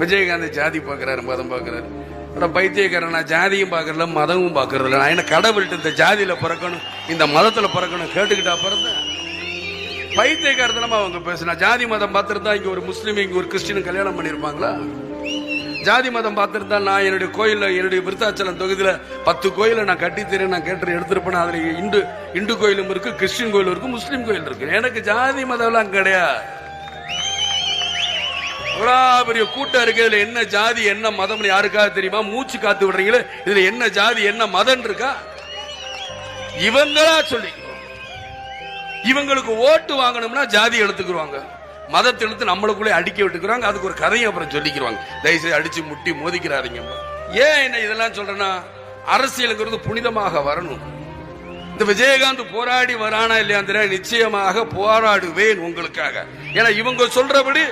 விஜயகாந்த் ஜாதி பார்க்கிறாரு, மதம் பார்க்கிறாரு. பைத்தியக்காரன், நான் ஜாதியும் பார்க்கறல மதமும் பார்க்கறது இல்லை. நான் என்ன கடவுள்கிட்ட இந்த ஜாதியில பிறக்கணும் இந்த மதத்துல பிறக்கணும் கேட்டுக்கிட்டா பிறந்த பைத்தியக்காரத்தனமா அவங்க பேசுனா. ஜாதி மதம் பார்த்துருந்தா இங்க ஒரு முஸ்லீம் இங்க ஒரு கிறிஸ்டின் கல்யாணம் பண்ணிருப்பாங்களா? ஜாதி மதம் பார்த்துருந்தா நான் என்னுடைய கோயில்ல என்னுடைய விருத்தாச்சலம் தொகுதியில 10 கோயிலை நான் கட்டித்தரேன் நான் கேட்டு எடுத்துருப்பேன். அதுல இந்து கோயிலும் இருக்கு, கிறிஸ்டின் கோயிலும் இருக்கு, முஸ்லீம் கோயில் இருக்கு. எனக்கு ஜாதி மதம் எல்லாம் கிடையாது. பெரிய கூட்டம் இருக்கு. இதுல என்ன ஜாதி என்ன மதம் யாருக்காக தெரியுமா? மூச்சு காத்து விடுறீங்களே, இதுல என்ன ஜாதி என்ன மதம் இருக்கா? இவங்களா சொல்லி இவங்களுக்கு ஓட்டு வாங்கணும்னா ஜாதி எடுத்துக்குவாங்க, மதத்தை எடுத்து நம்மளுக்குள்ளே அடிக்க விட்டுக்கிறாங்க. அதுக்கு ஒரு கதையை அப்புறம் சொல்லிக்கிறாங்க. தயவுசெய்து அடிச்சு முட்டி மோதிக்கிறாதீங்க. ஏன் என்ன இதெல்லாம் சொல்றேன்னா, அரசியலுங்கிறது புனிதமாக வரணும். இந்த விஜயகாந்த் போராடி வரானா இல்லையா? நிச்சயமாக போராடுவேன் உங்களுக்காக. ஏன்னா இவங்க சொல்றபடி